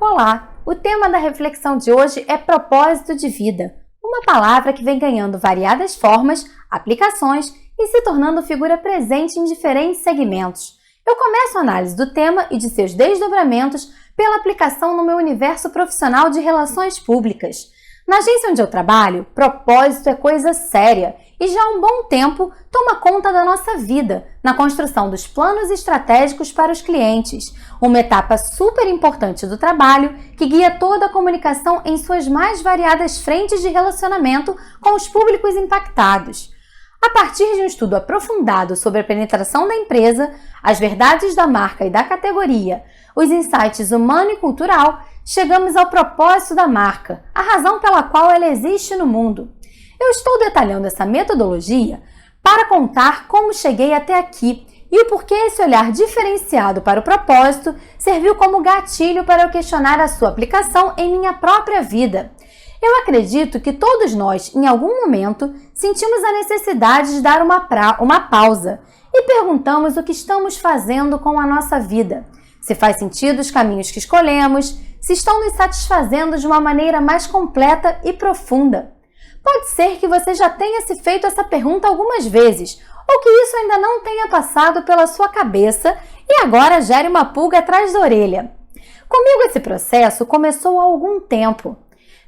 Olá! O tema da reflexão de hoje é propósito de vida, uma palavra que vem ganhando variadas formas, aplicações e se tornando figura presente em diferentes segmentos. Eu começo a análise do tema e de seus desdobramentos pela aplicação no meu universo profissional de relações públicas. Na agência onde eu trabalho, propósito é coisa séria e já há um bom tempo toma conta da nossa vida na construção dos planos estratégicos para os clientes, uma etapa super importante do trabalho que guia toda a comunicação em suas mais variadas frentes de relacionamento com os públicos impactados. A partir de um estudo aprofundado sobre a penetração da empresa, as verdades da marca e da categoria, os insights humano e cultural, chegamos ao propósito da marca, a razão pela qual ela existe no mundo. Eu estou detalhando essa metodologia para contar como cheguei até aqui e o porquê esse olhar diferenciado para o propósito serviu como gatilho para eu questionar a sua aplicação em minha própria vida. Eu acredito que todos nós, em algum momento, sentimos a necessidade de dar uma pausa e perguntamos o que estamos fazendo com a nossa vida. Se faz sentido os caminhos que escolhemos, se estão nos satisfazendo de uma maneira mais completa e profunda. Pode ser que você já tenha se feito essa pergunta algumas vezes, ou que isso ainda não tenha passado pela sua cabeça e agora gere uma pulga atrás da orelha. Comigo esse processo começou há algum tempo.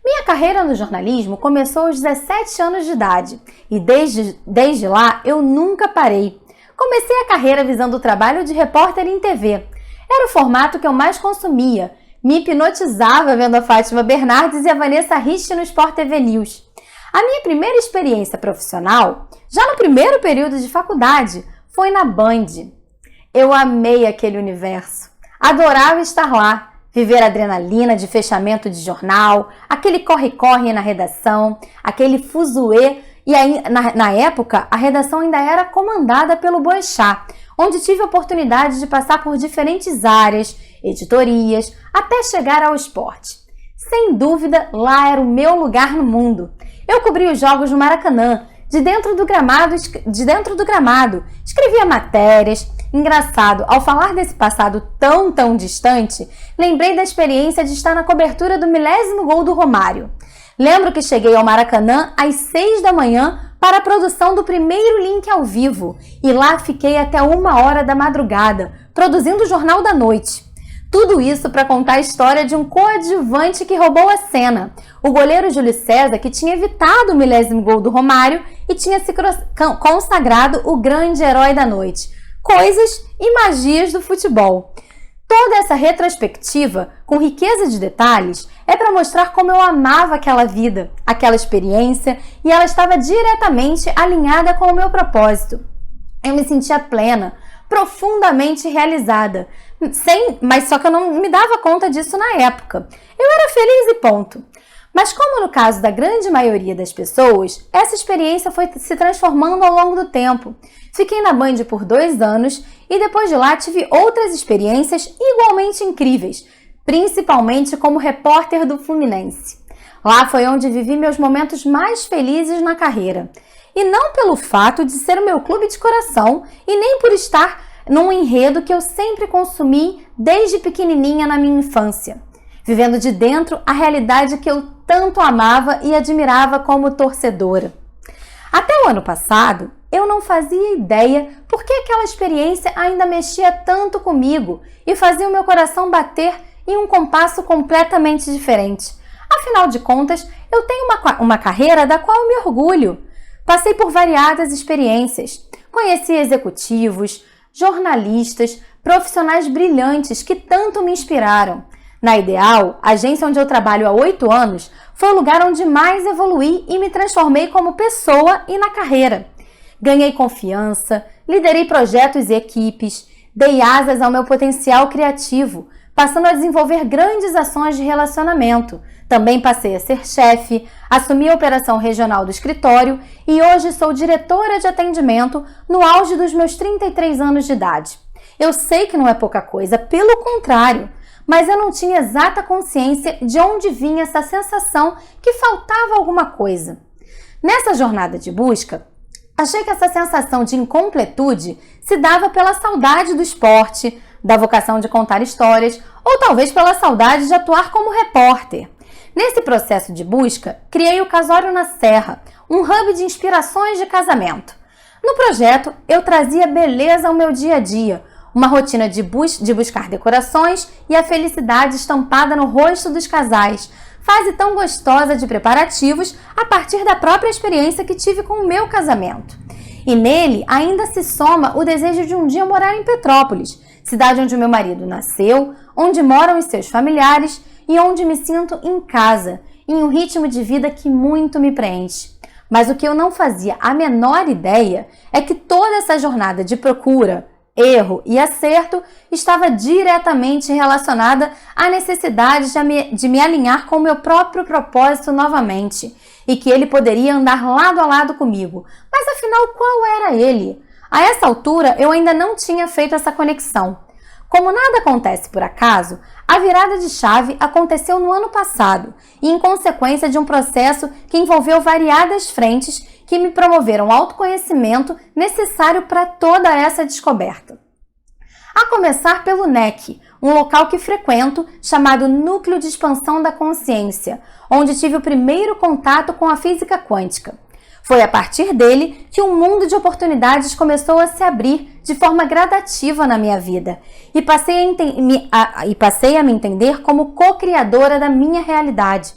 Minha carreira no jornalismo começou aos 17 anos de idade e desde lá eu nunca parei. Comecei a carreira visando o trabalho de repórter em TV. Era o formato que eu mais consumia. Me hipnotizava vendo a Fátima Bernardes e a Vanessa Rich no Sport TV News. A minha primeira experiência profissional, já no primeiro período de faculdade, foi na Band. Eu amei aquele universo. Adorava estar lá, viver a adrenalina de fechamento de jornal, aquele corre-corre na redação, aquele fuzuê. E aí, na época, a redação ainda era comandada pelo Boechat, onde tive a oportunidade de passar por diferentes áreas, editorias, até chegar ao esporte. Sem dúvida, lá era o meu lugar no mundo. Eu cobri os jogos no Maracanã, de dentro do gramado, escrevia matérias. Engraçado, ao falar desse passado tão distante, lembrei da experiência de estar na cobertura do 1000º gol do Romário. Lembro que cheguei ao Maracanã às 6 da manhã para a produção do primeiro link ao vivo e lá fiquei até 1h da madrugada, produzindo o Jornal da Noite. Tudo isso para contar a história de um coadjuvante que roubou a cena, o goleiro Júlio César, que tinha evitado o 1000º gol do Romário e tinha se consagrado o grande herói da noite. Coisas e magias do futebol. Toda essa retrospectiva, com riqueza de detalhes, é para mostrar como eu amava aquela vida, aquela experiência, e ela estava diretamente alinhada com o meu propósito. Eu me sentia plena, profundamente realizada, mas só que eu não me dava conta disso na época. Eu era feliz e ponto. Mas como no caso da grande maioria das pessoas, essa experiência foi se transformando ao longo do tempo. Fiquei na Band por 2 anos e depois de lá tive outras experiências igualmente incríveis, principalmente como repórter do Fluminense. Lá foi onde vivi meus momentos mais felizes na carreira. E não pelo fato de ser o meu clube de coração e nem por estar num enredo que eu sempre consumi desde pequenininha na minha infância, vivendo de dentro a realidade que eu tanto amava e admirava como torcedora. Até o ano passado, eu não fazia ideia por que aquela experiência ainda mexia tanto comigo e fazia o meu coração bater em um compasso completamente diferente. Afinal de contas, eu tenho uma carreira da qual eu me orgulho. Passei por variadas experiências. Conheci executivos, jornalistas, profissionais brilhantes que tanto me inspiraram. Na Ideal, a agência onde eu trabalho há 8 anos, foi o lugar onde mais evoluí e me transformei como pessoa e na carreira. Ganhei confiança, liderei projetos e equipes, dei asas ao meu potencial criativo, passando a desenvolver grandes ações de relacionamento. Também passei a ser chefe, assumi a operação regional do escritório e hoje sou diretora de atendimento no auge dos meus 33 anos de idade. Eu sei que não é pouca coisa, pelo contrário, mas eu não tinha exata consciência de onde vinha essa sensação que faltava alguma coisa. Nessa jornada de busca, Achei que essa sensação de incompletude se dava pela saudade do esporte, da vocação de contar histórias ou talvez pela saudade de atuar como repórter. Nesse processo de busca, criei o Casório na Serra, um hub de inspirações de casamento. No projeto, eu trazia beleza ao meu dia a dia, uma rotina de buscar decorações e a felicidade estampada no rosto dos casais, fase tão gostosa de preparativos a partir da própria experiência que tive com o meu casamento. E nele ainda se soma o desejo de um dia morar em Petrópolis, cidade onde o meu marido nasceu, onde moram os seus familiares e onde me sinto em casa, em um ritmo de vida que muito me preenche. Mas o que eu não fazia a menor ideia é que toda essa jornada de procura, erro e acerto estava diretamente relacionada à necessidade de me alinhar com o meu próprio propósito novamente e que ele poderia andar lado a lado comigo. Mas afinal, qual era ele? A essa altura, eu ainda não tinha feito essa conexão. Como nada acontece por acaso, a virada de chave aconteceu no ano passado e em consequência de um processo que envolveu variadas frentes que me promoveram o autoconhecimento necessário para toda essa descoberta. A começar pelo NEC, um local que frequento chamado Núcleo de Expansão da Consciência, onde tive o primeiro contato com a física quântica. Foi a partir dele que um mundo de oportunidades começou a se abrir de forma gradativa na minha vida e passei a me entender como co-criadora da minha realidade.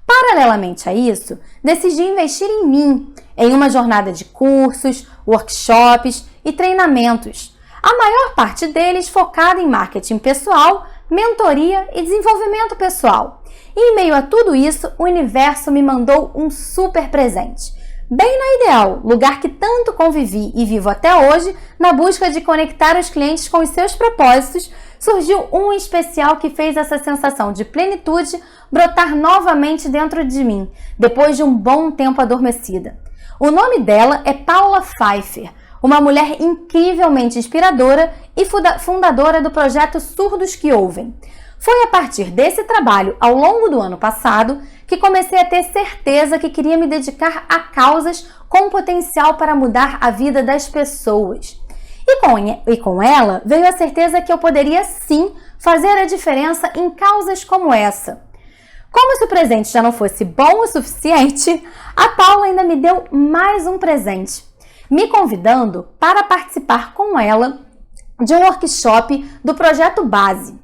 Paralelamente a isso, decidi investir em mim, em uma jornada de cursos, workshops e treinamentos. A maior parte deles focada em marketing pessoal, mentoria e desenvolvimento pessoal. E em meio a tudo isso, o universo me mandou um super presente. Bem na Ideal, lugar que tanto convivi e vivo até hoje, na busca de conectar os clientes com os seus propósitos, surgiu um especial que fez essa sensação de plenitude brotar novamente dentro de mim, depois de um bom tempo adormecida. O nome dela é Paula Pfeiffer, uma mulher incrivelmente inspiradora e fundadora do projeto Surdos que Ouvem. Foi a partir desse trabalho, ao longo do ano passado, que comecei a ter certeza que queria me dedicar a causas com potencial para mudar a vida das pessoas. E com ela veio a certeza que eu poderia sim fazer a diferença em causas como essa. Como se o presente já não fosse bom o suficiente, a Paula ainda me deu mais um presente, me convidando para participar com ela de um workshop do Projeto Base.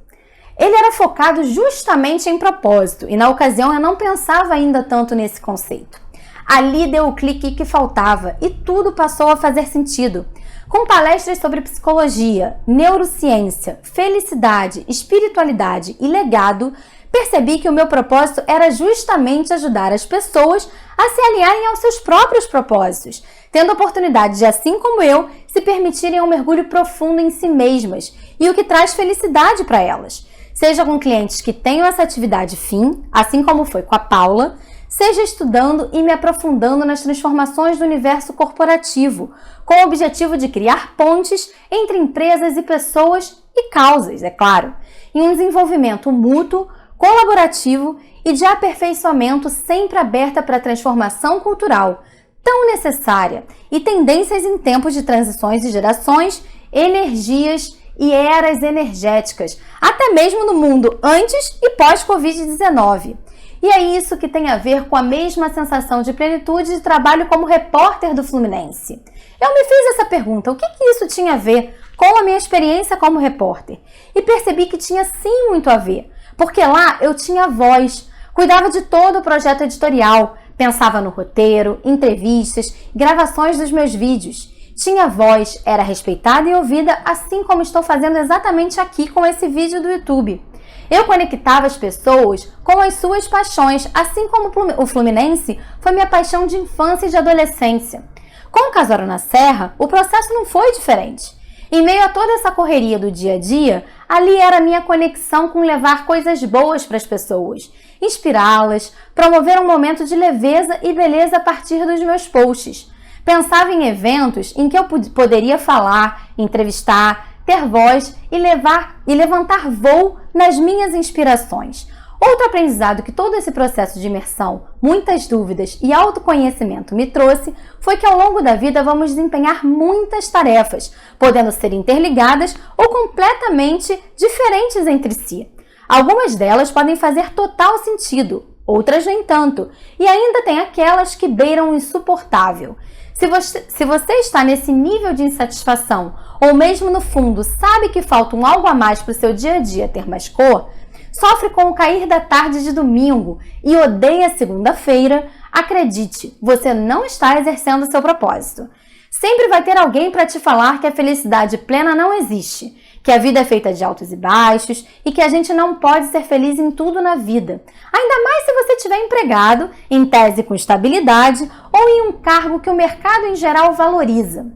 Ele era focado justamente em propósito e na ocasião eu não pensava ainda tanto nesse conceito. Ali deu o clique que faltava e tudo passou a fazer sentido. Com palestras sobre psicologia, neurociência, felicidade, espiritualidade e legado, percebi que o meu propósito era justamente ajudar as pessoas a se alinharem aos seus próprios propósitos, tendo a oportunidade de, assim como eu, se permitirem um mergulho profundo em si mesmas e o que traz felicidade para elas. Seja com clientes que tenham essa atividade fim, assim como foi com a Paula, seja estudando e me aprofundando nas transformações do universo corporativo, com o objetivo de criar pontes entre empresas e pessoas e causas, é claro, em um desenvolvimento mútuo, colaborativo e de aperfeiçoamento sempre aberta para a transformação cultural, tão necessária, e tendências em tempos de transições de gerações, energias e eras energéticas, até mesmo no mundo antes e pós-Covid-19. E é isso que tem a ver com a mesma sensação de plenitude de trabalho como repórter do Fluminense. Eu me fiz essa pergunta, o que isso tinha a ver com a minha experiência como repórter? E percebi que tinha sim muito a ver, porque lá eu tinha voz, cuidava de todo o projeto editorial, pensava no roteiro, entrevistas, gravações dos meus vídeos. Tinha voz, era respeitada e ouvida, assim como estou fazendo exatamente aqui com esse vídeo do YouTube. Eu conectava as pessoas com as suas paixões, assim como o Fluminense foi minha paixão de infância e de adolescência. Com o Casório na Serra, o processo não foi diferente. Em meio a toda essa correria do dia a dia, ali era a minha conexão com levar coisas boas para as pessoas, inspirá-las, promover um momento de leveza e beleza a partir dos meus posts. Pensava em eventos em que eu poderia falar, entrevistar, ter voz e levantar voo nas minhas inspirações. Outro aprendizado que todo esse processo de imersão, muitas dúvidas e autoconhecimento me trouxe foi que ao longo da vida vamos desempenhar muitas tarefas, podendo ser interligadas ou completamente diferentes entre si. Algumas delas podem fazer total sentido, outras nem tanto, e ainda tem aquelas que beiram o insuportável. Se você está nesse nível de insatisfação, ou mesmo no fundo sabe que falta um algo a mais para o seu dia a dia ter mais cor, sofre com o cair da tarde de domingo e odeia segunda-feira, acredite, você não está exercendo o seu propósito. Sempre vai ter alguém para te falar que a felicidade plena não existe, que a vida é feita de altos e baixos e que a gente não pode ser feliz em tudo na vida. Ainda mais se você estiver empregado, em tese com estabilidade ou em um cargo que o mercado em geral valoriza.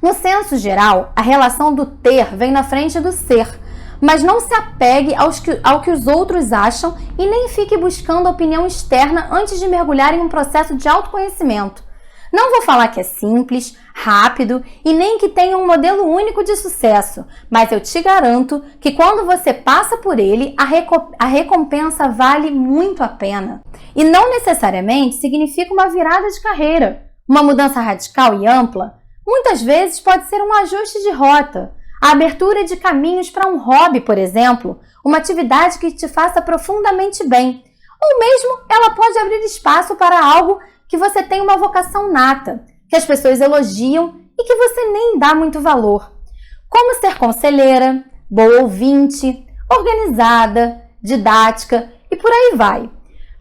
No senso geral, a relação do ter vem na frente do ser, mas não se apegue ao que os outros acham e nem fique buscando a opinião externa antes de mergulhar em um processo de autoconhecimento. Não vou falar que é simples, rápido e nem que tenha um modelo único de sucesso, mas eu te garanto que quando você passa por ele, a recompensa vale muito a pena. E não necessariamente significa uma virada de carreira, uma mudança radical e ampla. Muitas vezes pode ser um ajuste de rota, a abertura de caminhos para um hobby, por exemplo, uma atividade que te faça profundamente bem. Ou mesmo ela pode abrir espaço para algo que você tem uma vocação nata, que as pessoas elogiam e que você nem dá muito valor. Como ser conselheira, boa ouvinte, organizada, didática e por aí vai.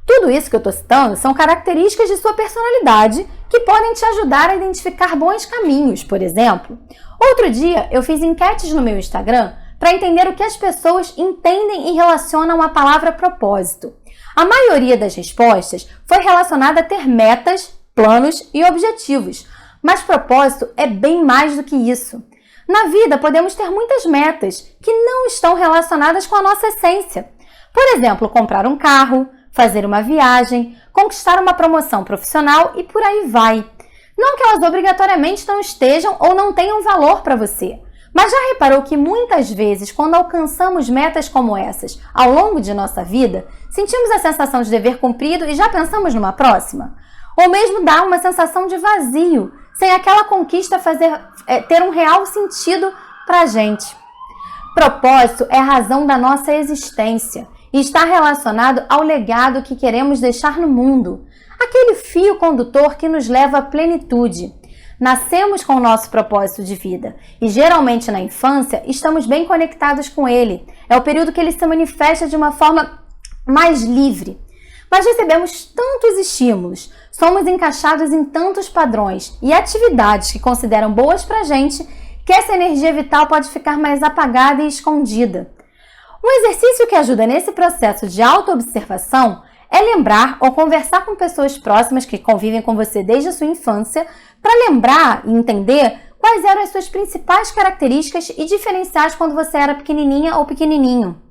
Tudo isso que eu estou citando são características de sua personalidade que podem te ajudar a identificar bons caminhos, por exemplo. Outro dia eu fiz enquetes no meu Instagram para entender o que as pessoas entendem e relacionam à palavra propósito. A maioria das respostas foi relacionada a ter metas, planos e objetivos, mas propósito é bem mais do que isso. Na vida podemos ter muitas metas que não estão relacionadas com a nossa essência. Por exemplo, comprar um carro, fazer uma viagem, conquistar uma promoção profissional e por aí vai. Não que elas obrigatoriamente não estejam ou não tenham valor para você. Mas já reparou que muitas vezes, quando alcançamos metas como essas ao longo de nossa vida, sentimos a sensação de dever cumprido e já pensamos numa próxima? Ou mesmo dá uma sensação de vazio, sem aquela conquista ter um real sentido para a gente. Propósito é a razão da nossa existência e está relacionado ao legado que queremos deixar no mundo, aquele fio condutor que nos leva à plenitude. Nascemos com o nosso propósito de vida e geralmente na infância estamos bem conectados com ele. É o período que ele se manifesta de uma forma mais livre. Mas recebemos tantos estímulos, somos encaixados em tantos padrões e atividades que consideram boas pra gente que essa energia vital pode ficar mais apagada e escondida. Um exercício que ajuda nesse processo de autoobservação é lembrar ou conversar com pessoas próximas que convivem com você desde a sua infância para lembrar e entender quais eram as suas principais características e diferenciais quando você era pequenininha ou pequenininho.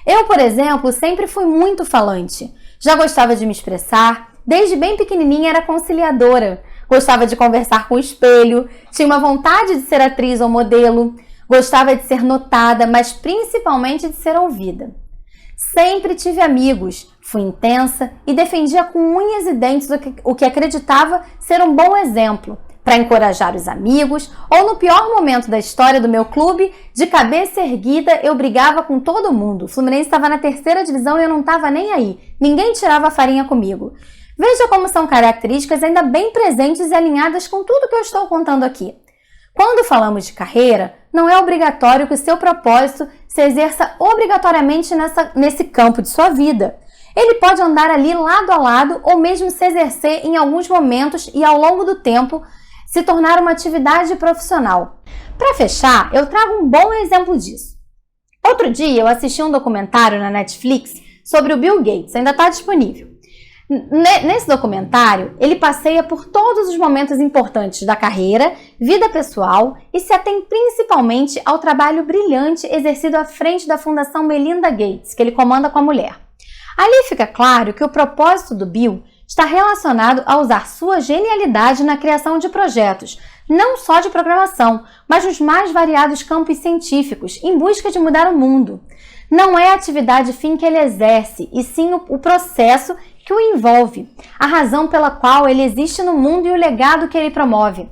Eu, por exemplo, sempre fui muito falante. Já gostava de me expressar, desde bem pequenininha era conciliadora. Gostava de conversar com o espelho, tinha uma vontade de ser atriz ou modelo, gostava de ser notada, mas principalmente de ser ouvida. Sempre tive amigos, fui intensa e defendia com unhas e dentes o que acreditava ser um bom exemplo, para encorajar os amigos, ou no pior momento da história do meu clube, de cabeça erguida eu brigava com todo mundo. O Fluminense estava na 3ª divisão e eu não estava nem aí, ninguém tirava a farinha comigo. Veja como são características ainda bem presentes e alinhadas com tudo que eu estou contando aqui. Quando falamos de carreira, não é obrigatório que o seu propósito se exerça obrigatoriamente nesse campo de sua vida. Ele pode andar ali lado a lado ou mesmo se exercer em alguns momentos e ao longo do tempo se tornar uma atividade profissional. Para fechar, eu trago um bom exemplo disso. Outro dia eu assisti um documentário na Netflix sobre o Bill Gates, ainda está disponível. Nesse documentário, ele passeia por todos os momentos importantes da carreira, vida pessoal e se atém principalmente ao trabalho brilhante exercido à frente da Fundação Melinda Gates, que ele comanda com a mulher. Ali fica claro que o propósito do Bill está relacionado a usar sua genialidade na criação de projetos, não só de programação, mas nos mais variados campos científicos, em busca de mudar o mundo. Não é a atividade fim que ele exerce, e sim o processo que o envolve, a razão pela qual ele existe no mundo e o legado que ele promove.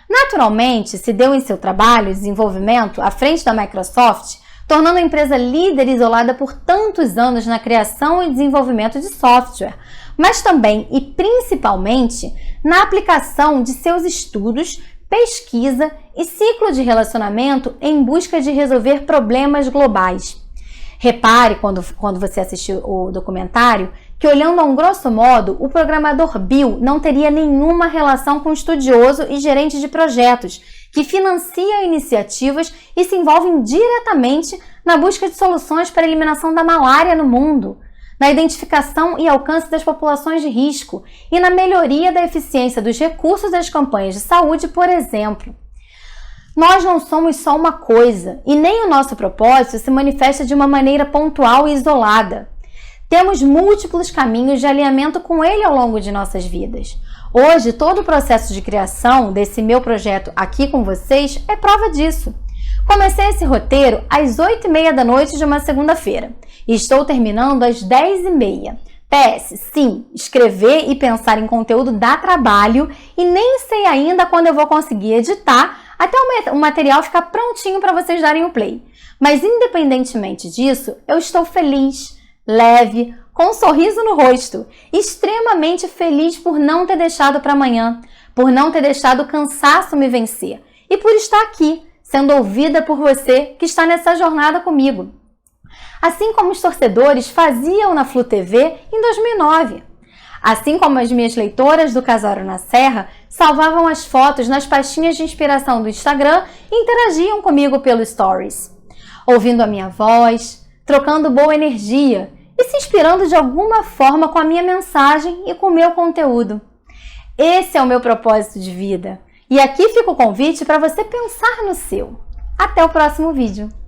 Naturalmente, se deu em seu trabalho e desenvolvimento à frente da Microsoft, tornando a empresa líder isolada por tantos anos na criação e desenvolvimento de software, mas também e principalmente na aplicação de seus estudos, pesquisa e ciclo de relacionamento em busca de resolver problemas globais. Repare, quando você assistiu o documentário, que olhando a um grosso modo, o programador Bill não teria nenhuma relação com o estudioso e gerente de projetos, que financia iniciativas e se envolvem diretamente na busca de soluções para a eliminação da malária no mundo, na identificação e alcance das populações de risco e na melhoria da eficiência dos recursos das campanhas de saúde, por exemplo. Nós não somos só uma coisa, e nem o nosso propósito se manifesta de uma maneira pontual e isolada. Temos múltiplos caminhos de alinhamento com ele ao longo de nossas vidas. Hoje, todo o processo de criação desse meu projeto aqui com vocês é prova disso. Comecei esse roteiro às 8h30 da noite de uma segunda-feira e estou terminando às 10h30. PS, sim, escrever e pensar em conteúdo dá trabalho e nem sei ainda quando eu vou conseguir editar até o material ficar prontinho para vocês darem o play. Mas independentemente disso, eu estou feliz, leve, com um sorriso no rosto, extremamente feliz por não ter deixado para amanhã, por não ter deixado o cansaço me vencer e por estar aqui, sendo ouvida por você que está nessa jornada comigo. Assim como os torcedores faziam na Flu TV em 2009. Assim como as minhas leitoras do Casório na Serra salvavam as fotos nas pastinhas de inspiração do Instagram e interagiam comigo pelo Stories, ouvindo a minha voz, trocando boa energia e se inspirando de alguma forma com a minha mensagem e com o meu conteúdo. Esse é o meu propósito de vida. E aqui fica o convite para você pensar no seu. Até o próximo vídeo!